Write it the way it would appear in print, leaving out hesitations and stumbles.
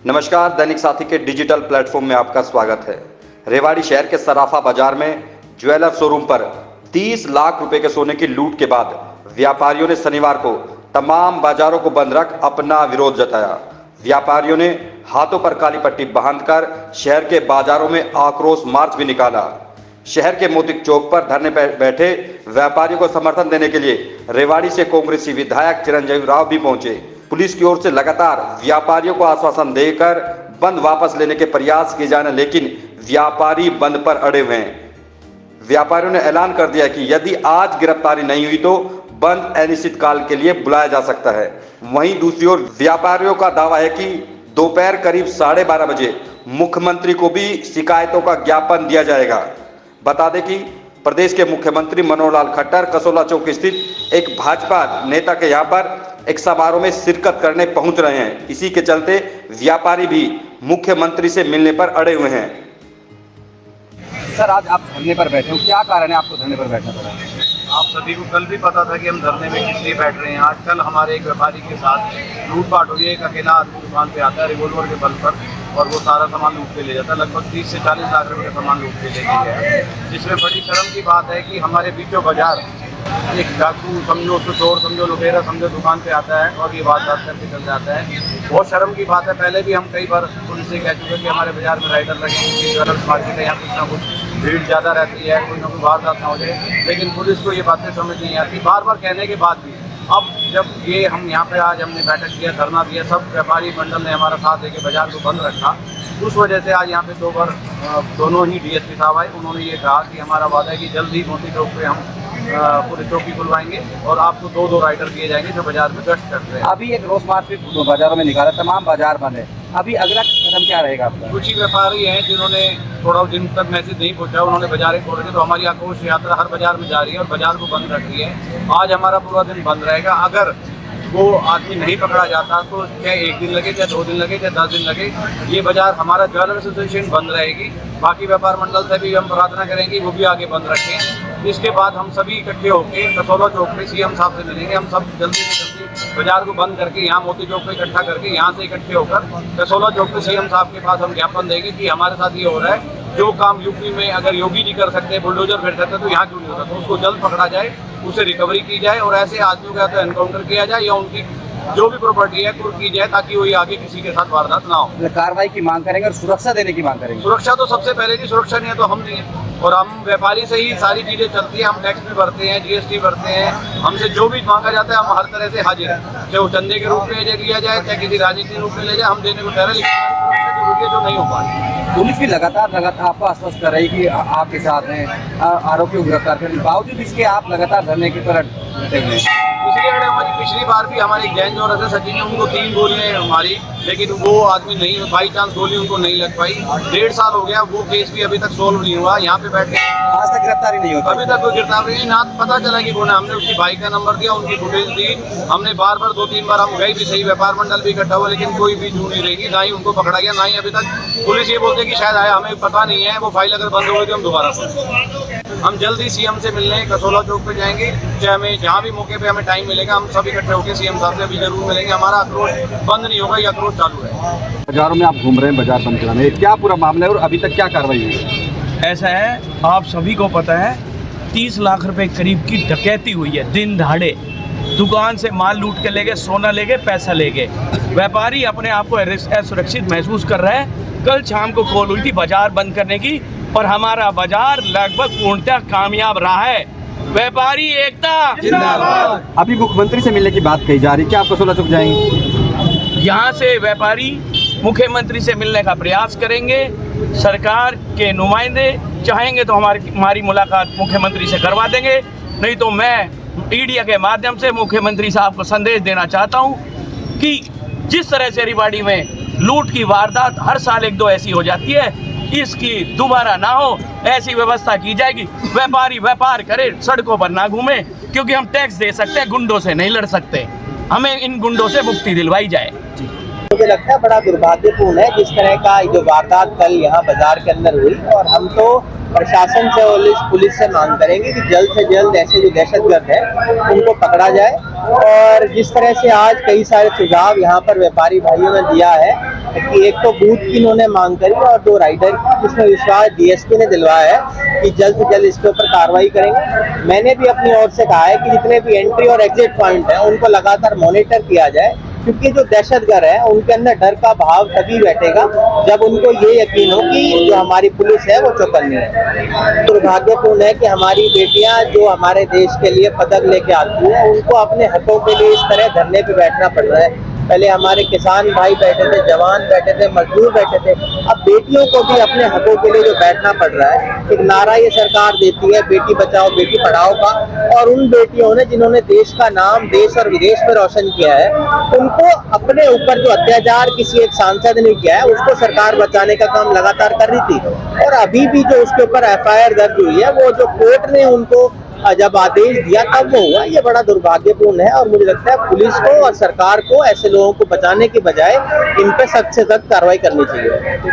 नमस्कार, दैनिक साथी के डिजिटल प्लेटफॉर्म में आपका स्वागत है। रेवाड़ी शहर के सराफा बाजार में ज्वेलर शोरूम पर 30 लाख रुपए के सोने की लूट के बाद व्यापारियों ने शनिवार को तमाम बाजारों को बंद रख अपना विरोध जताया। व्यापारियों ने हाथों पर काली पट्टी बांधकर शहर के बाजारों में आक्रोश मार्च भी निकाला। शहर के मोती चौक पर धरने पर बैठे व्यापारियों को समर्थन देने के लिए रेवाड़ी से कांग्रेसी विधायक चिरंजीवी राव भी पहुंचे। पुलिस की ओर से लगातार व्यापारियों को आश्वासन देकर बंद वापस लेने के प्रयास किए जा रहे हैं, लेकिन व्यापारी बंद पर अड़े हुए हैं। व्यापारियों ने ऐलान कर दिया कि यदि आज गिरफ्तारी नहीं हुई तो बंद अनिश्चित काल के लिए बुलाया जा सकता है। वहीं दूसरी ओर व्यापारियों का दावा है कि दोपहर करीब 12:30 बजे मुख्यमंत्री को भी शिकायतों का ज्ञापन दिया जाएगा। बता दें कि प्रदेश के मुख्यमंत्री मनोहर लाल खट्टर कसोला चौक स्थित एक भाजपा नेता के यहाँ पर एक समारोह में शिरकत करने पहुंच रहे हैं। इसी के चलते व्यापारी भी मुख्यमंत्री से मिलने पर अड़े हुए हैं। सर, आज आप धरने पर बैठे हो, क्या कारण है आपको धरने पर बैठना पड़ा? आप सभी को कल भी पता था कि हम धरने में किस लिए बैठ रहे हैं। आज कल हमारे एक व्यापारी के साथ लूटपाट हो रही है। एक अकेला आदमी दुकान पे आता है रिवॉल्वर के बल पर और वो सारा सामान लूट के ले जाता है। लगभग 30 से 40 लाख रुपए का सामान लूट के लेके गया। जिसमें बड़ी शर्म की बात है कि हमारे बीचों बाजार एक डाकू समझो, उसको चोर समझो, लुटेरा समझो, दुकान पे आता है और ये वारदात करके चल जाता है। बहुत शर्म की बात है। पहले भी हम कई बार पुलिस से कह चुके कि हमारे बाजार में राइडर लगे, ज्वेलर्स मार्केट है, यहाँ कुछ ना कुछ भीड़ ज़्यादा रहती है, कोई ना कोई वारदात ना हो जाए, लेकिन पुलिस को ये बातें समझ नहीं आती। बार बार कहने के बाद भी अब जब ये हम यहाँ पे आज हमने बैठक किया, धरना दिया, सब व्यापारी मंडल ने हमारा साथ देके बाजार को बंद रखा। उस वजह से आज यहाँ पे दोनों ही डीएसपी साहब आए। उन्होंने ये कहा कि हमारा वादा है कि जल्द ही मोती चौक पे हम पुलिस चौकी खुलवाएंगे और आपको 2-2 राइडर दिए जाएंगे जो बाजार में गश्त करते हैं। अभी एक रोज मार्च भी बाजारों में निकाला, तमाम बाजार बंद है। अभी अगला कदम क्या रहेगा आपका? कुछ ही व्यापारी हैं जिन्होंने थोड़ा दिन तक मैसेज नहीं पहुंचा, उन्होंने बाजार खोल रखे, तो हमारी आक्रोश यात्रा हर बाजार में जारी है और बाजार को बंद रखी है। आज हमारा पूरा दिन बंद रहेगा। अगर वो आदमी नहीं पकड़ा जाता तो चाहे 1 दिन लगे, चाहे 2 दिन लगे, चाहे 10 दिन लगे, ये बाजार हमारा ज्वेलर एसोसिएशन बंद रहेगी। बाकी व्यापार मंडल से भी हम प्रार्थना करेंगे वो भी आगे बंद रखें। इसके बाद हम सभी इकट्ठे होकर कसोला चौक पे सीएम साहब से मिलेंगे। हम सब जल्दी से जल्दी बाजार को बंद करके यहाँ मोती चौक पे इकट्ठा करके यहाँ से इकट्ठे होकर कसोला चौक पे सीएम साहब के पास हम ज्ञापन देंगे कि हमारे साथ ये हो रहा है। जो काम यूपी में अगर योगी जी कर सकते हैं, बुलडोजर फिर सकते हैं, तो यहाँ क्यों नहीं हो सकता? उसको जल्द पकड़ा जाए, उसे रिकवरी की जाए और ऐसे आदमियों का तो एनकाउंटर किया जाए या उनकी जो भी प्रॉपर्टी है कुर्क की जाए ताकि वो आगे किसी के साथ वारदात ना हो। कार्रवाई की मांग करेंगे और सुरक्षा देने की मांग करेंगे। सुरक्षा तो सबसे पहले की सुरक्षा नहीं है तो हम नहीं है, और हम व्यापारी से ही सारी चीजें चलती है। हम टैक्स भी भरते हैं, जीएसटी भरते हैं। हमसे जो भी मांगा जाता है हम हर तरह से हाजिर हैं, चाहे वो चंदे के रूप में लिया जाए, चाहे किसी राजनीतिक रूप में ले जाए, हम देने को तैयार है। जो नहीं हो पा रही, पुलिस भी लगातार आपको आश्वस्त कर रही कि आपके साथ हैं, आरोपियों को गिरफ्तार करने के बावजूद इसके आप लगातार धरने की तरह डटे हुए हैं। इसलिए हमारी पिछली बार भी हमारे जैन जो रहे सचिन ने उनको 3 गोलियां मारी, लेकिन वो आदमी नहीं, बाई चांस गोली उनको नहीं लग पाई। 1.5 साल हो गया, वो केस भी अभी तक सोल्व नहीं हुआ। यहाँ पे बैठे आज तक गिरफ्तारी नहीं होती, अभी तक कोई गिरफ्तारी नहीं। ना पता चला कि कौन है। हमने उसकी बाइक का नंबर दिया, उनकी फुटेज दी। हमने बार 2-3 बार हम गए भी, सही व्यापार मंडल भी इकट्ठा हुआ, लेकिन कोई भी जू नहीं रहेगी। ना ही उनको पकड़ा गया, ना ही अभी तक पुलिस ये बोलते कि शायद आया, हमें पता नहीं है। वो फाइल अगर बंद हो गई तो हम दोबारा हम जल्दी सीएम से मिलने कसोला चौक पे जाएंगे। चाहे हमें जहाँ भी मौके पे हमें टाइम मिलेगा हम सब इकट्ठे होकर सीएम साहब से भी जरूर मिलेंगे। हमारा आक्रोश बंद नहीं होगा, ये आक्रोश चालू है। बाजारों में आप घूम रहे हैं, बाजार बंद कराने, क्या पूरा मामला है और अभी तक क्या कार्रवाई हुई? ऐसा है, आप सभी को पता है 30 लाख रुपए करीब की डकैती हुई है। दिन दहाड़े दुकान से माल लूट के ले गए, सोना ले गए, पैसा ले गए। व्यापारी अपने आप को असुरक्षित महसूस कर रहे हैं। कल शाम को कॉल हुई थी बाजार बंद करने की और हमारा बाजार लगभग पूर्णतः कामयाब रहा है। व्यापारी एकता जिंदाबाद। अभी मुख्यमंत्री से मिलने की बात कही जा रही है, क्या आप कसोला चौक जाएंगे? यहाँ से व्यापारी मुख्यमंत्री से मिलने का प्रयास करेंगे। सरकार के नुमाइंदे चाहेंगे तो हमारी मुलाकात मुख्यमंत्री से करवा देंगे, नहीं तो मैं मीडिया के माध्यम से मुख्यमंत्री साहब को संदेश देना चाहता हूँ कि जिस तरह से रेवाड़ी में लूट की वारदात हर साल 1-2 ऐसी हो जाती है, इसकी दोबारा ना हो, ऐसी व्यवस्था की जाएगी। व्यापारी व्यापार करे, सड़कों पर ना घूमे, क्योंकि हम टैक्स दे सकते हैं, गुंडों से नहीं लड़ सकते। हमें इन गुंडों से मुक्ति दिलवाई जाए। मुझे लगता है बड़ा दुर्भाग्यपूर्ण है जिस तरह का जो वारदात कल यहाँ बाजार के अंदर हुई, और हम तो प्रशासन से और पुलिस से मांग करेंगे कि जल्द से जल्द ऐसे जो दहशतगर्द है उनको पकड़ा जाए। और जिस तरह से आज कई सारे सुझाव यहाँ पर व्यापारी भाइयों ने दिया है कि एक तो बूथ की इन्होंने मांग करी और 2 राइडर की, जिसमें विश्वास डीएसपी ने दिलवाया है कि जल्द से जल्द इसके ऊपर कार्रवाई करेंगे। मैंने भी अपनी ओर से कहा है कि जितने भी एंट्री और एग्जिट पॉइंट हैं उनको लगातार मॉनिटर किया जाए, क्योंकि जो दहशतगर्द है उनके अंदर डर का भाव तभी बैठेगा जब उनको ये यकीन हो कि जो हमारी पुलिस है वो चौकन्नी है। दुर्भाग्यपूर्ण है कि हमारी बेटियां जो हमारे देश के लिए पदक लेके आती है उनको अपने हकों के लिए इस तरह धरने पे बैठना पड़ रहा है। पहले हमारे किसान भाई बैठे थे, जवान बैठे थे, मजदूर बैठे थे, अब बेटियों को भी अपने हकों के लिए जो बैठना पड़ रहा है। एक नारा ये सरकार देती है बेटी बचाओ बेटी पढ़ाओ का, और उन बेटियों ने जिन्होंने देश का नाम देश और विदेश में रोशन किया है उनको अपने ऊपर जो अत्याचार किसी एक सांसद ने किया है उसको सरकार बचाने का काम लगातार कर रही थी। और अभी भी जो उसके ऊपर FIR दर्ज हुई है वो जो कोर्ट ने उनको जब आदेश दिया तब वो हुआ, ये बड़ा दुर्भाग्यपूर्ण है। और मुझे लगता है पुलिस को और सरकार को ऐसे लोगों को बचाने के बजाय इन पे सख्त से सख्त कार्रवाई करनी चाहिए।